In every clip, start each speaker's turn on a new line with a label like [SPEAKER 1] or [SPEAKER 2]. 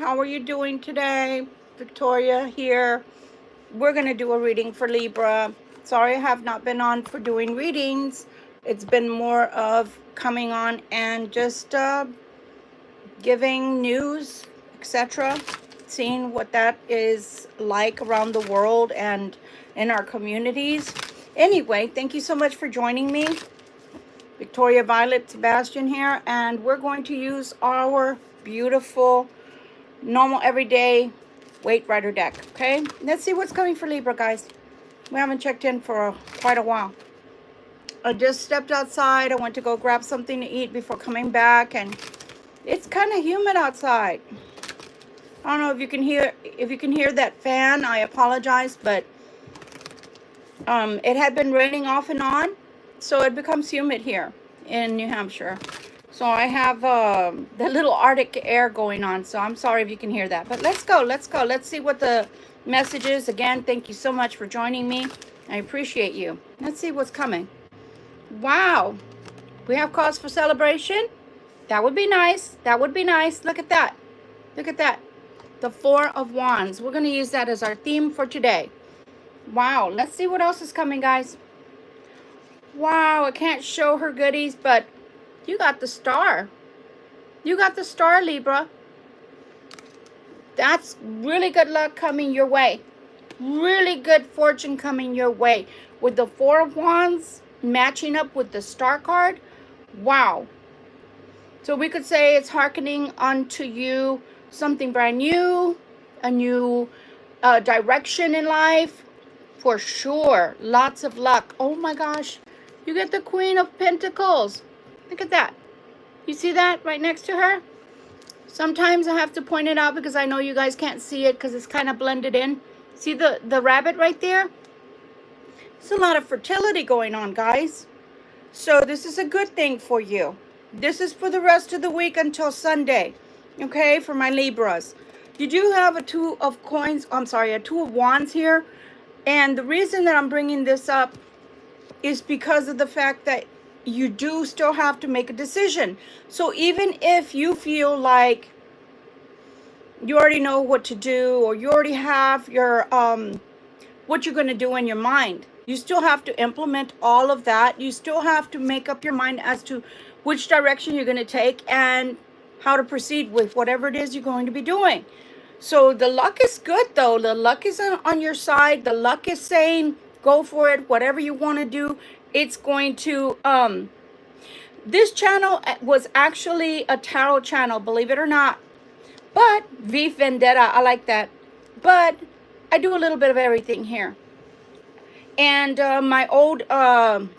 [SPEAKER 1] How are you doing today? Victoria here. We're going to do a reading for Libra. Sorry I have not been on for doing readings. It's been more of coming on and just giving news, etc. Seeing what that is like around the world and in our communities. Anyway, thank you so much for joining me. Victoria Violet Sebastian here, and we're going to use our beautiful, normal, everyday weight rider deck, okay? Let's see what's coming for Libra, guys. We haven't checked in for quite a while. I just stepped outside. I went to go grab something to eat before coming back, and it's kind of humid outside. I don't know if you can hear that fan. I apologize, but it had been raining off and on, so it becomes humid here in New Hampshire. So I have the little Arctic air going on, so I'm sorry if you can hear that. But let's go. Let's see what the message is. Again, thank you so much for joining me. I appreciate you. Let's see what's coming. Wow. We have cause for celebration. That would be nice. That would be nice. Look at that. Look at that. The Four of Wands. We're going to use that as our theme for today. Wow. Let's see what else is coming, guys. Wow. I can't show her goodies, but you got the Star. You got the Star, Libra. That's really good luck coming your way. Really good fortune coming your way. With the Four of Wands matching up with the Star card. Wow. So we could say it's hearkening unto you something brand new. A new direction in life. For sure. Lots of luck. Oh my gosh. You get the Queen of Pentacles. Look at that. You see that right next to her? Sometimes I have to point it out because I know you guys can't see it because it's kind of blended in. See the rabbit right there? There's a lot of fertility going on, guys. So this is a good thing for you. This is for the rest of the week until Sunday. Okay, for my Libras. You do have a Two of Coins. I'm sorry, a Two of Wands here. And the reason that I'm bringing this up is because of the fact that you do still have to make a decision. So even if you feel like you already know what to do, or you already have your what you're going to do in your mind, you still have to implement all of that. You still have to make up your mind as to which direction you're going to take and how to proceed with whatever it is you're going to be doing. So the luck is good, though. The luck is on your side. The luck is saying go for it. Whatever you want to do, it's going to this channel was actually a tarot channel, believe it or not. But V Vendetta, I like that. But I do a little bit of everything here. And my old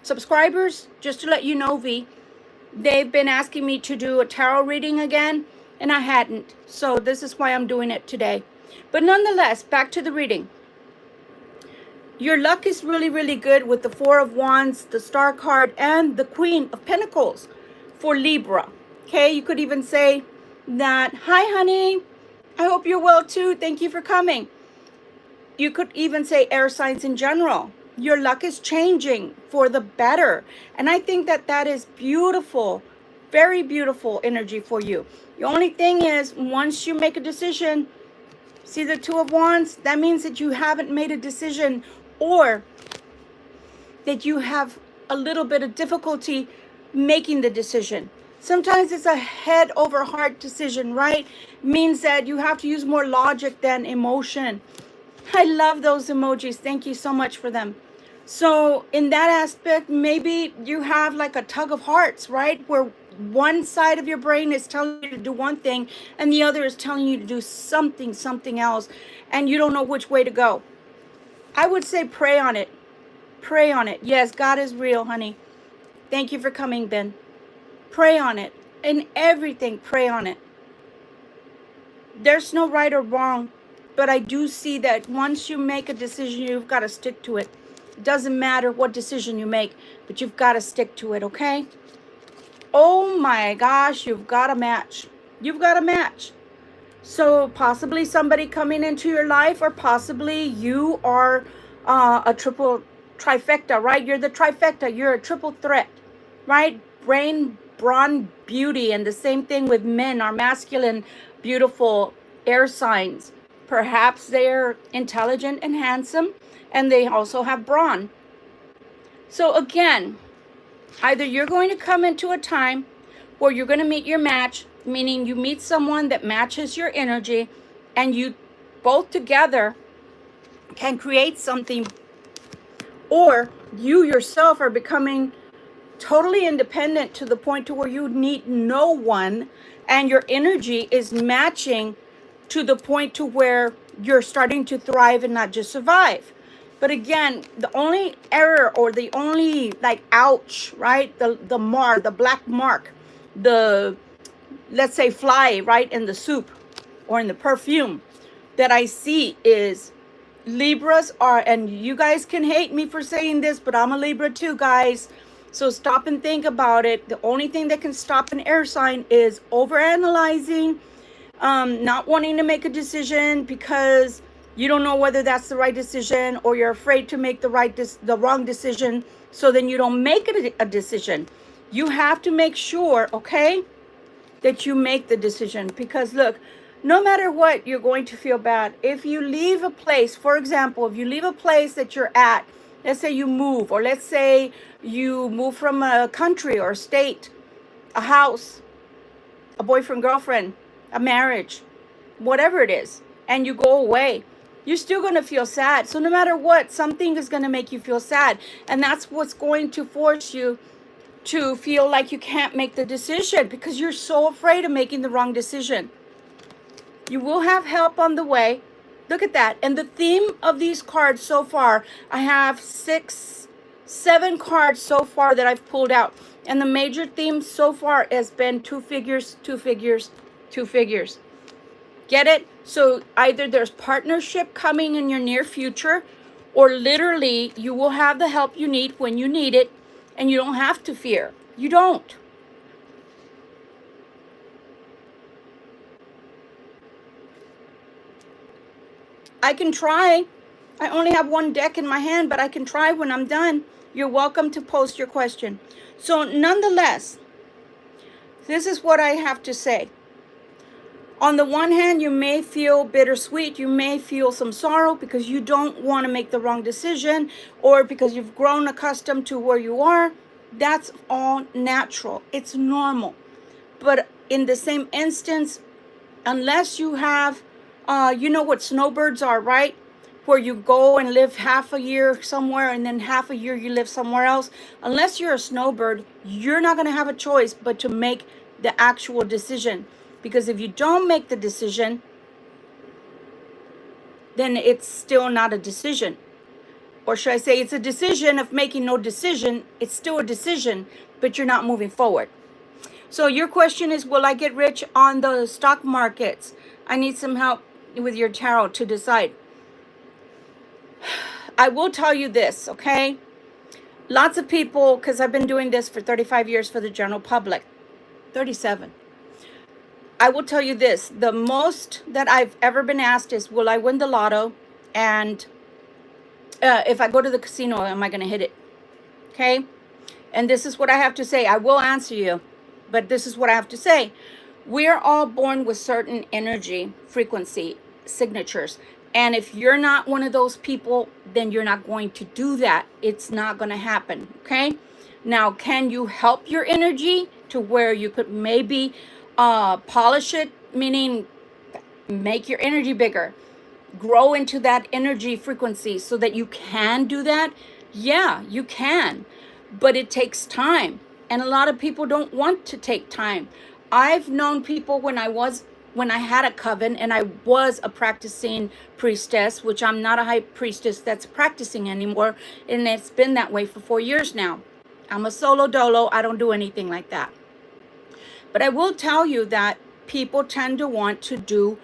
[SPEAKER 1] subscribers, just to let you know, V, they've been asking me to do a tarot reading again, and I hadn't. So this is why I'm doing it today. But nonetheless, back to the reading. Your luck is really, really good with the Four of Wands, the Star card, and the Queen of Pentacles for Libra. Okay, you could even say that, hi, honey. I hope you're well, too. Thank you for coming. You could even say air signs in general. Your luck is changing for the better. And I think that that is beautiful, very beautiful energy for you. The only thing is, once you make a decision, see the Two of Wands, that means that you haven't made a decision, or that you have a little bit of difficulty making the decision. Sometimes it's a head over heart decision, right? Means that you have to use more logic than emotion. I love those emojis. Thank you so much for them. So in that aspect, maybe you have like a tug of hearts, right? Where one side of your brain is telling you to do one thing and the other is telling you to do something else, and you don't know which way to go. I would say pray on it. Pray on it. Yes, God is real, honey. Thank you for coming, Ben. Pray on it. In everything, pray on it. There's no right or wrong, but I do see that once you make a decision, you've got to stick to it. It doesn't matter what decision you make, but you've got to stick to it, okay? Oh my gosh, you've got a match. You've got a match. So possibly somebody coming into your life, or possibly you are a triple trifecta, right? You're the trifecta. You're a triple threat, right? Brain, brawn, beauty. And the same thing with men, our masculine, beautiful air signs. Perhaps they're intelligent and handsome, and they also have brawn. So again, either you're going to come into a time where you're going to meet your match, meaning you meet someone that matches your energy, and you both together can create something, or you yourself are becoming totally independent to the point to where you need no one, and your energy is matching to the point to where you're starting to thrive and not just survive. But again, the only error, or the only like ouch, right? The mark, the black mark, the, let's say, fly right in the soup or in the perfume that I see is Libras are, and you guys can hate me for saying this, but I'm a Libra too, guys. So stop and think about it. The only thing that can stop an air sign is overanalyzing, not wanting to make a decision because you don't know whether that's the right decision, or you're afraid to make the wrong decision, so then you don't make a decision. You have to make sure, okay, that you make the decision, because look, no matter what, you're going to feel bad. If you leave a place, for example, if you leave a place that you're at, let's say you move, or let's say you move from a country or a state, a house, a boyfriend, girlfriend, a marriage, whatever it is, and you go away, you're still going to feel sad. So no matter what, something is going to make you feel sad. And that's what's going to force you to feel like you can't make the decision, because you're so afraid of making the wrong decision. You will have help on the way. Look at that. And the theme of these cards so far, I have 7 cards so far that I've pulled out. And the major theme so far has been 2 figures, 2 figures, 2 figures. Get it? So either there's partnership coming in your near future, or literally you will have the help you need when you need it, and you don't have to fear. You don't. I can try. I only have 1 deck in my hand, but I can try when I'm done. You're welcome to post your question. So nonetheless, this is what I have to say. On the one hand, you may feel bittersweet. You may feel some sorrow because you don't want to make the wrong decision, or because you've grown accustomed to where you are. That's all natural. It's normal. But in the same instance, unless you have, you know what snowbirds are, right? Where you go and live half a year somewhere, and then half a year you live somewhere else. Unless you're a snowbird, you're not going to have a choice but to make the actual decision. Because if you don't make the decision, then it's still not a decision. Or should I say, it's a decision of making no decision. It's still a decision, but you're not moving forward. So your question is, will I get rich on the stock markets? I need some help with your tarot to decide. I will tell you this, okay? Lots of people, because I've been doing this for 35 years for the general public. 37. I will tell you this. The most that I've ever been asked is, will I win the lotto? And if I go to the casino, am I going to hit it? Okay? And this is what I have to say. I will answer you, but this is what I have to say. We're all born with certain energy, frequency, signatures. And if you're not one of those people, then you're not going to do that. It's not going to happen. Okay? Now, can you help your energy to where you could maybe polish it, meaning make your energy bigger, grow into that energy frequency so that you can do that? Yeah, you can, but it takes time, and a lot of people don't want to take time. I've known people when I had a coven and I was a practicing priestess, which I'm not a high priestess that's practicing anymore, and it's been that way for 4 years now. I'm a solo dolo. I don't do anything like that. But I will tell you that people tend to want to do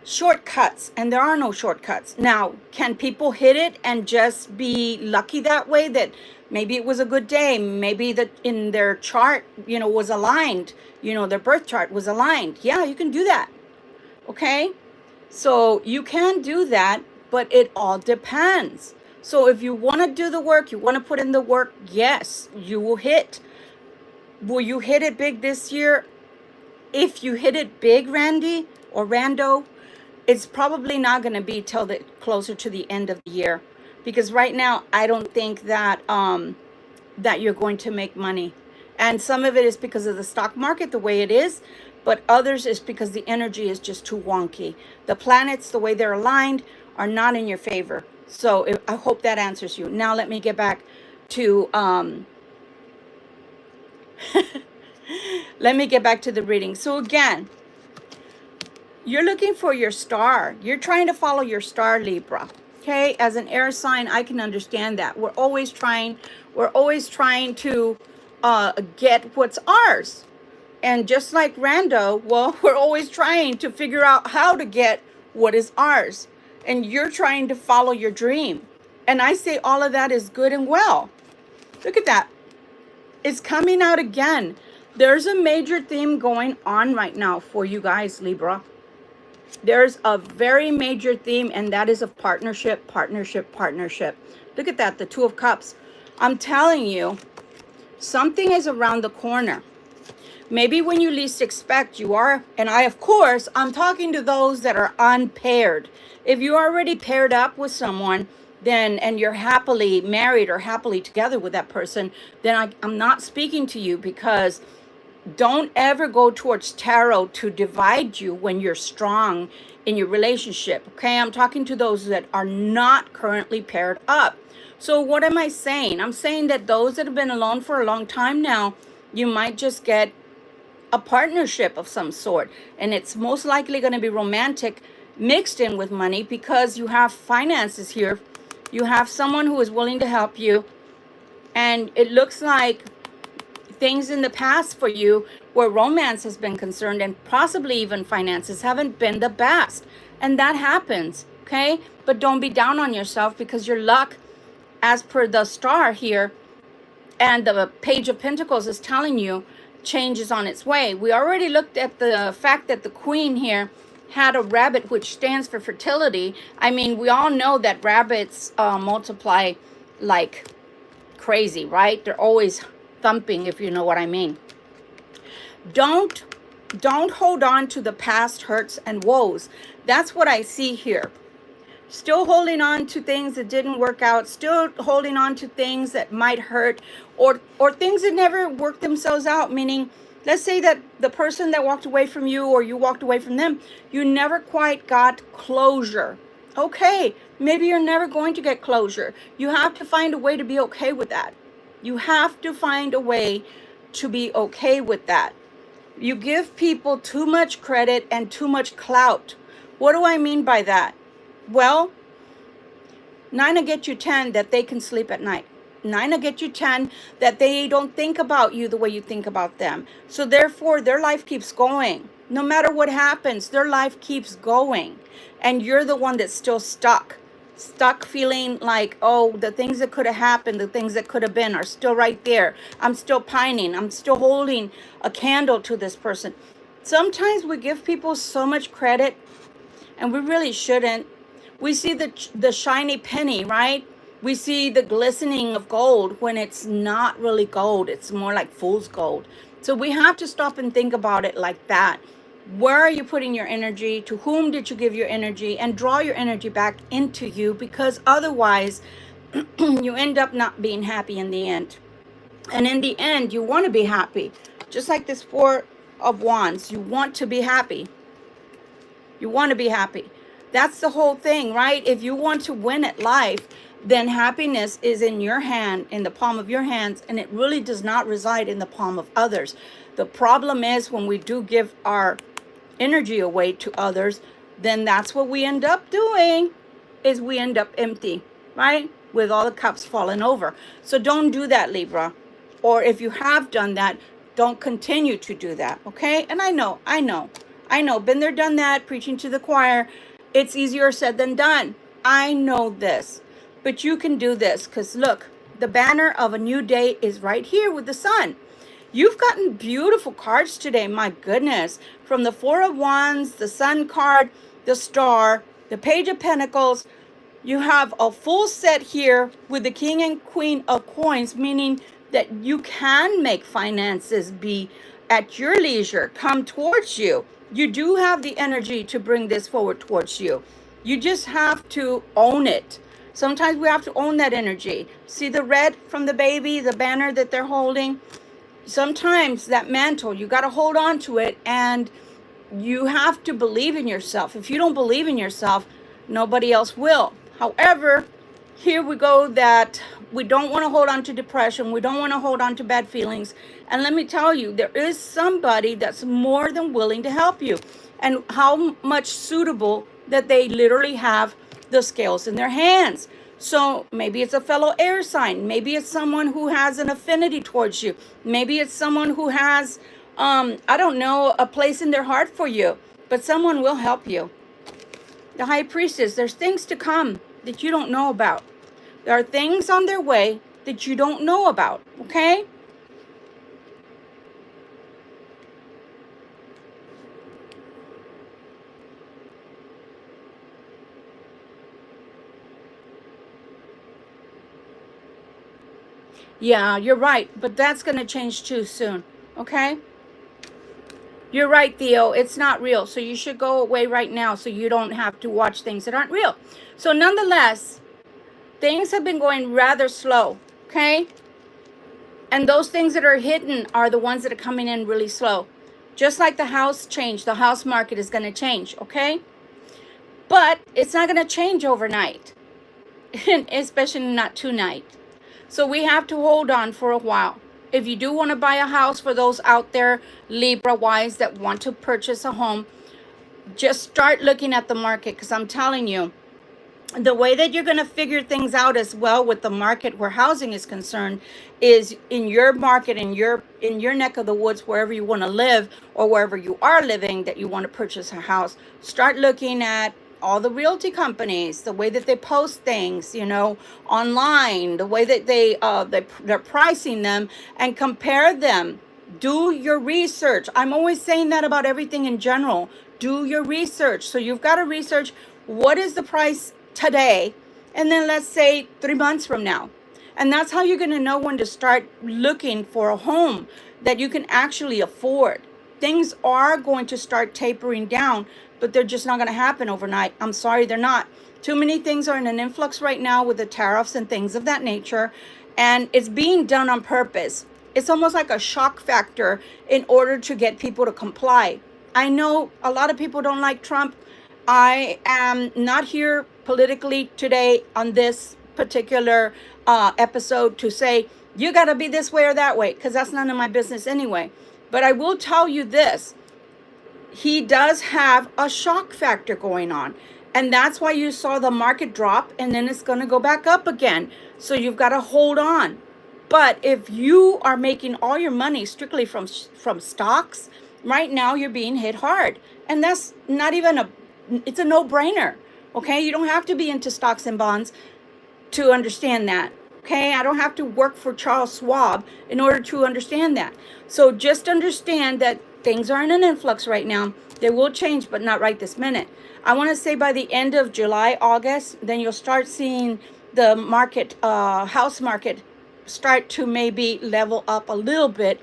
[SPEAKER 1] shortcuts, and there are no shortcuts. Now, can people hit it and just be lucky that way, that maybe it was a good day, maybe that in their chart, was aligned, their birth chart was aligned? Yeah, you can do that. Okay? So you can do that, but it all depends. So if you want to do the work, you want to put in the work, yes, you will hit. Will you hit it big this year? If you hit it big, Randy or Rando, it's probably not going to be till the closer to the end of the year, because right now I don't think that that you're going to make money. And some of it is because of the stock market the way it is, but others is because the energy is just too wonky. The planets, the way they're aligned, are not in your favor. So I hope that answers you. Now let me get back to let me get back to the reading. So again, you're looking for your star. You're trying to follow your star, Libra. Okay, as an air sign, I can understand that. We're always trying to get what's ours. And just like Rando, well, we're always trying to figure out how to get what is ours. And you're trying to follow your dream. And I say all of that is good and well. Look at that. It's coming out again. There's a major theme going on right now for you guys, Libra. There's a very major theme, and that is of partnership, partnership, partnership. Look at that, the Two of Cups. I'm telling you, something is around the corner. Maybe when you least expect, you are, and of course, I'm talking to those that are unpaired. If you're already paired up with someone, then, and you're happily married or happily together with that person, then I'm not speaking to you, because don't ever go towards tarot to divide you when you're strong in your relationship. Okay, I'm talking to those that are not currently paired up. So what am I saying? I'm saying that those that have been alone for a long time now, you might just get a partnership of some sort, and it's most likely going to be romantic mixed in with money, because you have finances here. You have someone who is willing to help you, and it looks like things in the past for you where romance has been concerned and possibly even finances haven't been the best, and that happens. Okay, but don't be down on yourself, because your luck, as per the star here and the Page of Pentacles is telling you, change is on its way. We already looked at the fact that the Queen here had a rabbit, which stands for fertility. I mean, we all know that rabbits multiply like crazy, right? They're always thumping, if you know what I mean. Don't hold on to the past hurts and woes. That's what I see here. Still holding on to things that didn't work out, still holding on to things that might hurt, or things that never worked themselves out, meaning, let's say that the person that walked away from you, or you walked away from them, you never quite got closure. Okay, maybe you're never going to get closure. You have to find a way to be okay with that. You have to find a way to be okay with that. You give people too much credit and too much clout. What do I mean by that? Well, 9 will get you 10 that they can sleep at night. 9 will get you 10 that they don't think about you the way you think about them. So therefore, their life keeps going. No matter what happens, their life keeps going. And you're the one that's still stuck. Stuck feeling like, oh, the things that could have happened, the things that could have been are still right there. I'm still pining. I'm still holding a candle to this person. Sometimes we give people so much credit, and we really shouldn't. We see the shiny penny, right? We see the glistening of gold when it's not really gold. It's more like fool's gold. So we have to stop and think about it like that. Where are you putting your energy? To whom did you give your energy? And draw your energy back into you, because otherwise you end up not being happy in the end. And in the end, you want to be happy. Just like this Four of Wands, you want to be happy. You want to be happy. That's the whole thing, right? If you want to win at life, then happiness is in your hand, in the palm of your hands, and it really does not reside in the palm of others. The problem is when we do give our energy away to others, then that's what we end up doing, is we end up empty, right? With all the cups falling over. So don't do that, Libra. Or if you have done that, don't continue to do that, okay? And I know, been there, done that, preaching to the choir. It's easier said than done. I know this, but you can do this, because look, the banner of a new day is right here with the sun. You've gotten beautiful cards today, my goodness. From the Four of Wands, the Sun card, the Star, the Page of Pentacles. You have a full set here with the King and Queen of Coins, meaning that you can make finances be at your leisure, come towards you. You do have the energy to bring this forward towards you. You just have to own it. Sometimes we have to own that energy. See the red from the baby, the banner that they're holding? Sometimes that mantle, you got to hold on to it, and you have to believe in yourself. If you don't believe in yourself, nobody else will. However, here we go that we don't want to hold on to depression. We don't want to hold on to bad feelings. And let me tell you, there is somebody that's more than willing to help you. And how much suitable that they literally have the scales in their hands. So maybe it's a fellow air sign. Maybe it's someone who has an affinity towards you. Maybe it's someone who has, I don't know, a place in their heart for you. But someone will help you. The High Priestess, there's things to come that you don't know about. There are things on their way that you don't know about, okay? Yeah, you're right, but that's going to change too soon, okay? You're right, Theo. It's not real, so you should go away right now so you don't have to watch things that aren't real. So nonetheless, things have been going rather slow, okay? And those things that are hidden are the ones that are coming in really slow. Just like the house change, the house market is going to change, okay? But it's not going to change overnight, especially not tonight. So we have to hold on for a while. If you do want to buy a house, for those out there, Libra-wise, that want to purchase a home, just start looking at the market, because I'm telling you, the way that you're going to figure things out as well with the market where housing is concerned is in your market, in your neck of the woods, wherever you want to live or wherever you are living that you want to purchase a house. Start looking at all the realty companies, the way that they post things, you know, online, the way that they're pricing them, and compare them. Do your research. I'm always saying that about everything in general. Do your research. So you've got to research what is the price today, and then let's say 3 months from now. And that's how you're going to know when to start looking for a home that you can actually afford. Things are going to start tapering down, but they're just not going to happen overnight. I'm sorry, they're not. Too many things are in an influx right now with the tariffs and things of that nature, and it's being done on purpose. It's almost like a shock factor in order to get people to comply. I know a lot of people don't like Trump. I am not here politically today on this particular episode to say, you got to be this way or that way, because that's none of my business anyway. But I will tell you this. He does have a shock factor going on. And that's why you saw the market drop, and then it's going to go back up again. So you've got to hold on. But if you are making all your money strictly from stocks, right now you're being hit hard. And that's not even it's a no-brainer. Okay, you don't have to be into stocks and bonds to understand that. Okay, I don't have to work for Charles Schwab in order to understand that. So just understand that things are in an influx right now. They will change, but not right this minute. I want to say by the end of July, August, then you'll start seeing the market, house market, start to maybe level up a little bit.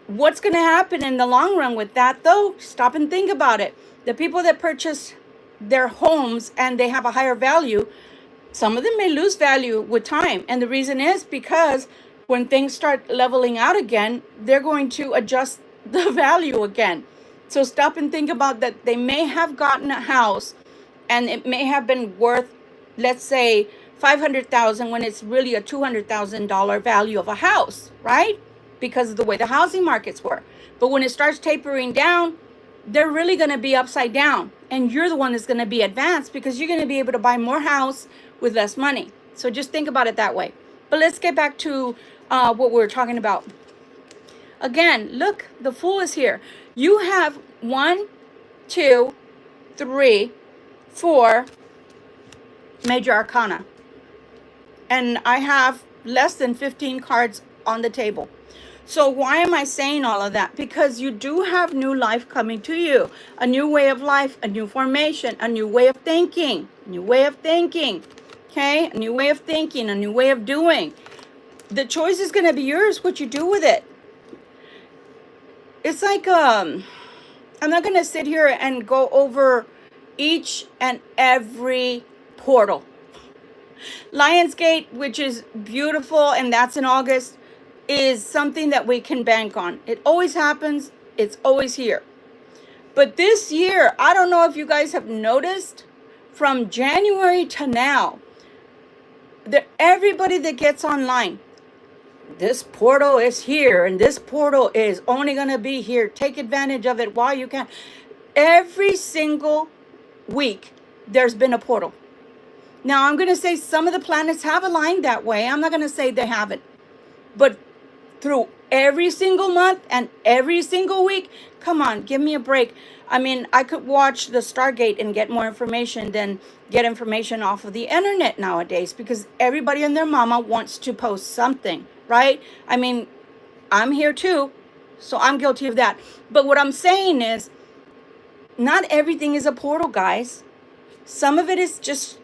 [SPEAKER 1] What's going to happen in the long run with that, though? Stop and think about it. The people that purchase their homes and they have a higher value, some of them may lose value with time. And the reason is because when things start leveling out again, they're going to adjust the value again. So stop and think about that. They may have gotten a house and it may have been worth, let's say, $500,000 when it's really a $200,000 value of a house, right? Because of the way the housing markets were. But when it starts tapering down, they're really going to be upside down. And you're the one that's going to be advanced because you're going to be able to buy more house with less money. So just think about it that way. But let's get back to what we're talking about. Again, look, the Fool is here. You have 1, 2, 3, 4 major arcana. And I have less than 15 cards on the table. So why am I saying all of that? Because you do have new life coming to you. A new way of life, a new formation, a new way of thinking. New way of thinking. Okay? A new way of thinking, a new way of doing. The choice is going to be yours, what you do with it. It's like, I I'm not going to sit here and go over each and every portal. Lionsgate, which is beautiful, and that's in August, is something that we can bank on. It always happens. It's always here. But this year, I don't know if you guys have noticed, from January to now, everybody that gets online, this portal is here and this portal is only going to be here. Take advantage of it while you can. Every single week, there's been a portal. Now, I'm going to say some of the planets have aligned that way. I'm not going to say they haven't. But through every single month and every single week, come on, give me a break. I mean, I could watch the Stargate and get more information than get information off of the internet nowadays, because everybody and their mama wants to post something, right? I mean, I'm here too, so I'm guilty of that. But what I'm saying is, not everything is a portal, guys. Some of it is just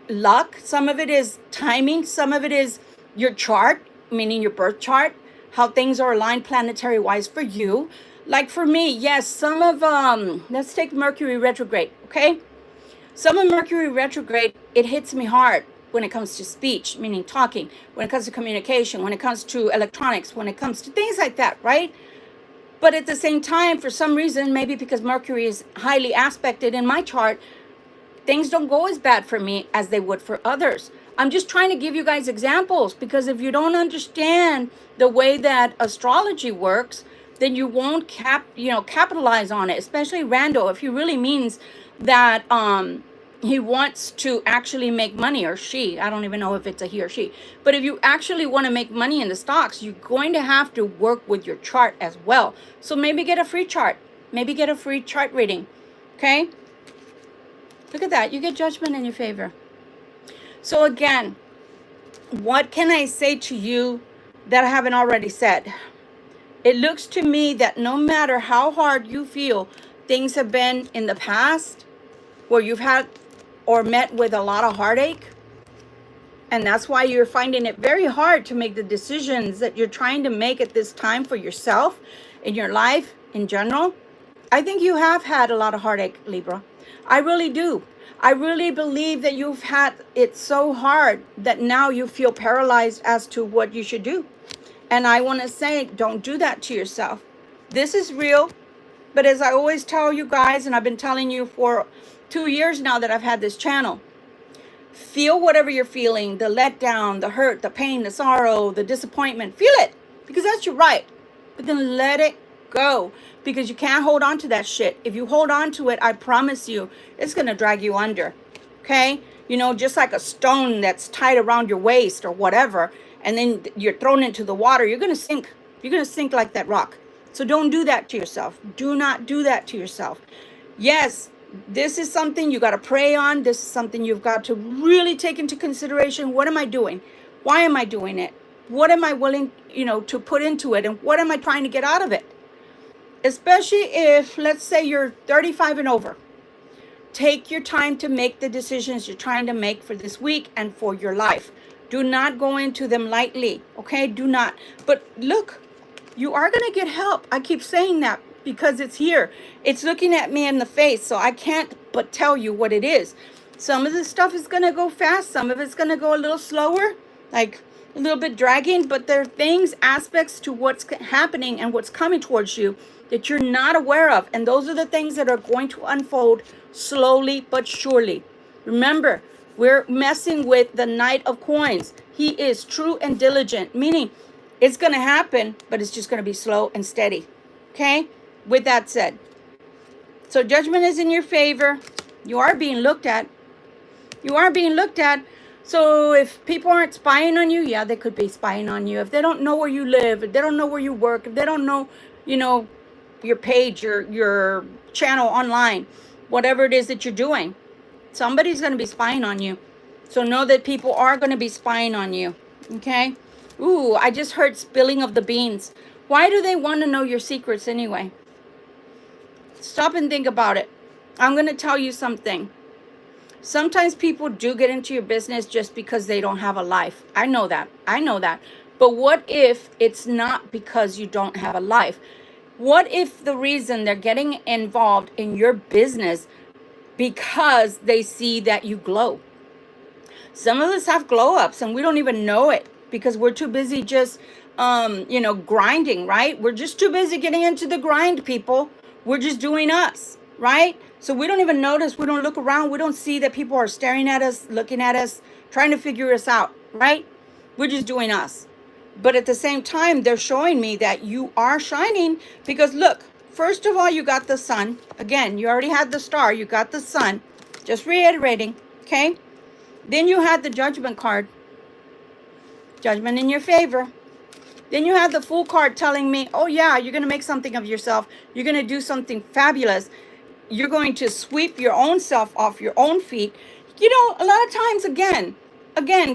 [SPEAKER 1] luck. Some of it is timing. Some of it is your chart, meaning your birth chart, how things are aligned planetary wise for you. Like for me, yes, some of, let's take Mercury retrograde, okay? Some of Mercury retrograde, it hits me hard when it comes to speech, meaning talking, when it comes to communication, when it comes to electronics, when it comes to things like that, right? But at the same time, for some reason, maybe because Mercury is highly aspected in my chart, things don't go as bad for me as they would for others. I'm just trying to give you guys examples, because if you don't understand the way that astrology works, then you won't capitalize on it, especially Rando, if he really means that he wants to actually make money, or she, I don't even know if it's a he or she, but if you actually want to make money in the stocks, you're going to have to work with your chart as well. So maybe get a free chart, maybe get a free chart reading, okay? Look at that, you get judgment in your favor. So again, what can I say to you that I haven't already said? It looks to me that no matter how hard you feel things have been in the past, where you've had or met with a lot of heartache, and that's why you're finding it very hard to make the decisions that you're trying to make at this time for yourself, in your life, in general. I think you have had a lot of heartache, Libra. I really do. I really believe that you've had it so hard that now you feel paralyzed as to what you should do. And I want to say, don't do that to yourself. This is real. But as I always tell you guys, and I've been telling you for 2 years now that I've had this channel, feel whatever you're feeling, the letdown, the hurt, the pain, the sorrow, the disappointment. Feel it, because that's your right. But then let it go, because you can't hold on to that shit. If you hold on to it, I promise you, it's going to drag you under. Okay? You know, just like a stone that's tied around your waist or whatever, and then you're thrown into the water, you're going to sink. You're going to sink like that rock. So don't do that to yourself. Do not do that to yourself. Yes, this is something you got to pray on. This is something you've got to really take into consideration. What am I doing? Why am I doing it? What am I willing, to put into it? And what am I trying to get out of it? Especially if, let's say, you're 35 and over. Take your time to make the decisions you're trying to make for this week and for your life. Do not go into them lightly, okay? Do not. But look, you are going to get help. I keep saying that because it's here. It's looking at me in the face, so I can't but tell you what it is. Some of the stuff is going to go fast. Some of it's going to go a little slower, like a little bit dragging. But there are things, aspects to what's happening and what's coming towards you that you're not aware of. And those are the things that are going to unfold slowly but surely. Remember, we're messing with the Knight of Coins. He is true and diligent, meaning it's going to happen, but it's just going to be slow and steady. Okay? With that said. So judgment is in your favor. You are being looked at. You are being looked at. So if people aren't spying on you, yeah, they could be spying on you. If they don't know where you live, if they don't know where you work, if they don't know, your page, your channel online, whatever it is that you're doing, somebody's going to be spying on you. So know that people are going to be spying on you. Okay? Ooh, I just heard spilling of the beans. Why do they want to know your secrets anyway? Stop and think about it. I'm going to tell you something. Sometimes people do get into your business just because they don't have a life. I know that. But what if it's not because you don't have a life? What if the reason they're getting involved in your business because they see that you glow? Some of us have glow ups and we don't even know it because we're too busy just, grinding, right? We're just too busy getting into the grind, people. We're just doing us, right? So we don't even notice. We don't look around. We don't see that people are staring at us, looking at us, trying to figure us out, right? We're just doing us. But at the same time, they're showing me that you are shining because look, first of all, you got the sun. Again, you already had the star. You got the sun. Just reiterating, okay? Then you had the judgment card. Judgment in your favor. Then you have the Fool card telling me, oh yeah, you're going to make something of yourself. You're going to do something fabulous. You're going to sweep your own self off your own feet. You know, a lot of times, again,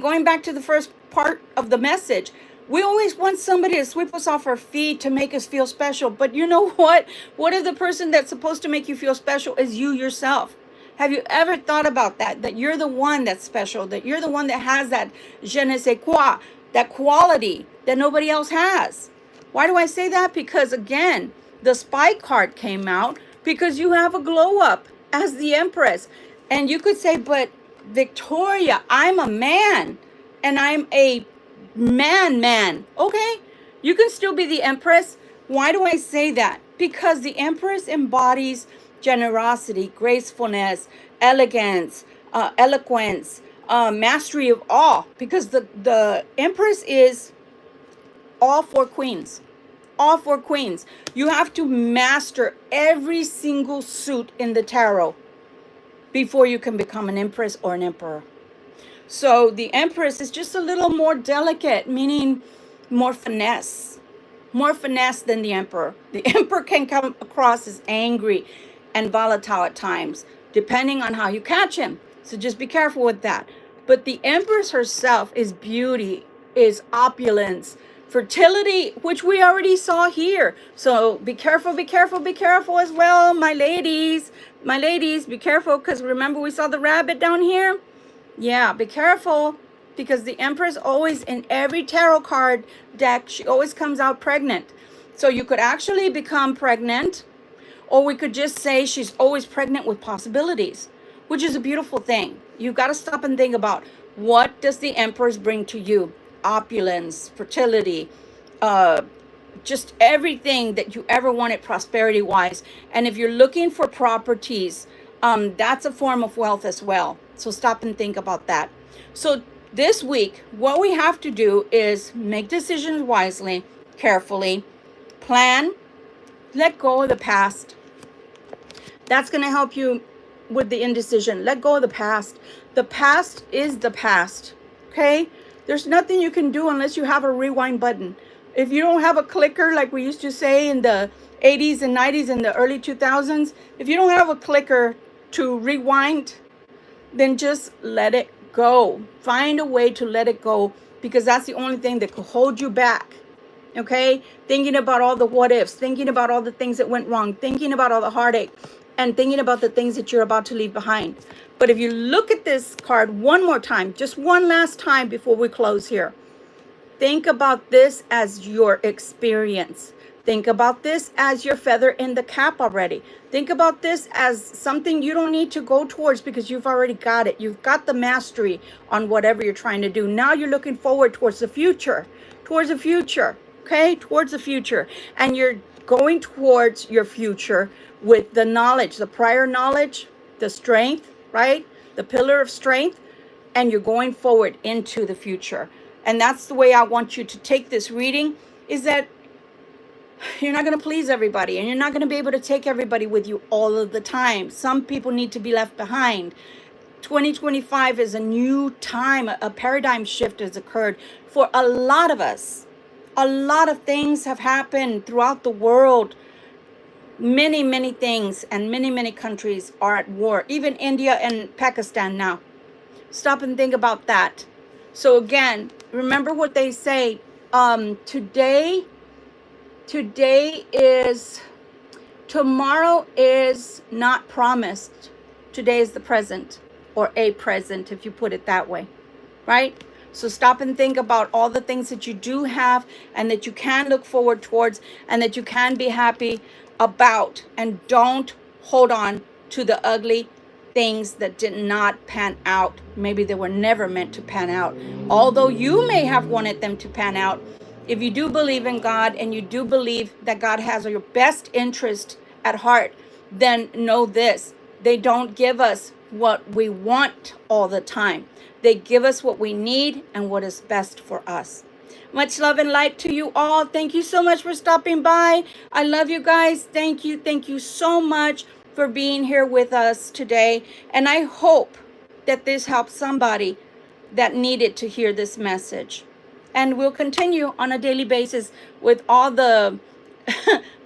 [SPEAKER 1] going back to the first part of the message, we always want somebody to sweep us off our feet to make us feel special. But you know what? What if the person that's supposed to make you feel special is you yourself? Have you ever thought about that? That you're the one that's special, that you're the one that has that je ne sais quoi, that quality that nobody else has. Why do I say that? Because again, the spy card came out because you have a glow up as the Empress. And you could say, but Victoria, I'm a man and I'm a man. Okay, you can still be the Empress. Why do I say that? Because the Empress embodies generosity, gracefulness, elegance, eloquence, mastery of all. Because the Empress is all four queens. All four queens. You have to master every single suit in the tarot before you can become an Empress or an Emperor. So the Empress is just a little more delicate, meaning more finesse than the Emperor. The Emperor can come across as angry and volatile at times, depending on how you catch him. So just be careful with that. But the Empress herself is beauty, is opulence, fertility, which we already saw here. So be careful as well, my ladies. My ladies, be careful, because remember we saw the rabbit down here? Yeah, be careful, because the Empress always, in every tarot card deck, she always comes out pregnant. So you could actually become pregnant, or we could just say she's always pregnant with possibilities, which is a beautiful thing. You've got to stop and think about, what does the Empress bring to you? Opulence, fertility, just everything that you ever wanted prosperity-wise. And if you're looking for properties, that's a form of wealth as well. So stop and think about that. So this week, what we have to do is make decisions wisely, carefully, plan, let go of the past. That's going to help you with the indecision. Let go of the past. The past is the past, okay? There's nothing you can do unless you have a rewind button. If you don't have a clicker, like we used to say in the 80s and 90s and the early 2000s, if you don't have a clicker to rewind, then just let it go. Find a way to let it go, because that's the only thing that could hold you back. Okay? Thinking about all the what ifs, thinking about all the things that went wrong, thinking about all the heartache, and thinking about the things that you're about to leave behind. But if you look at this card one more time, just one last time before we close here, think about this as your experience. Think about this as your feather in the cap already. Think about this as something you don't need to go towards, because you've already got it. You've got the mastery on whatever you're trying to do. Now you're looking forward towards the future, okay? Towards the future. And you're going towards your future with the knowledge, the prior knowledge, the strength, right? The pillar of strength, and you're going forward into the future. And that's the way I want you to take this reading, is that you're not going to please everybody, and you're not going to be able to take everybody with you all of the time. Some people need to be left behind. 2025 is a new time. A paradigm shift has occurred for a lot of us. A lot of things have happened throughout the world. Many things, and many countries are at war. Even India and Pakistan now. Stop and think about that. So again, remember what they say. Tomorrow is not promised. Today is the present, or a present, if you put it that way, right? So stop and think about all the things that you do have and that you can look forward towards and that you can be happy about. And don't hold on to the ugly things that did not pan out. Maybe they were never meant to pan out. Although you may have wanted them to pan out, if you do believe in God and you do believe that God has your best interest at heart, then know this: they don't give us what we want all the time. They give us what we need and what is best for us. Much love and light to you all. Thank you so much for stopping by. I love you guys. Thank you. Thank you so much for being here with us today. And I hope that this helps somebody that needed to hear this message. And we'll continue on a daily basis with all the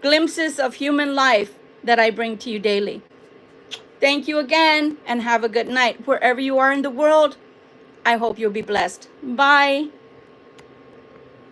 [SPEAKER 1] glimpses of human life that I bring to you daily. Thank you again and have a good night. Wherever you are in the world, I hope you'll be blessed. Bye.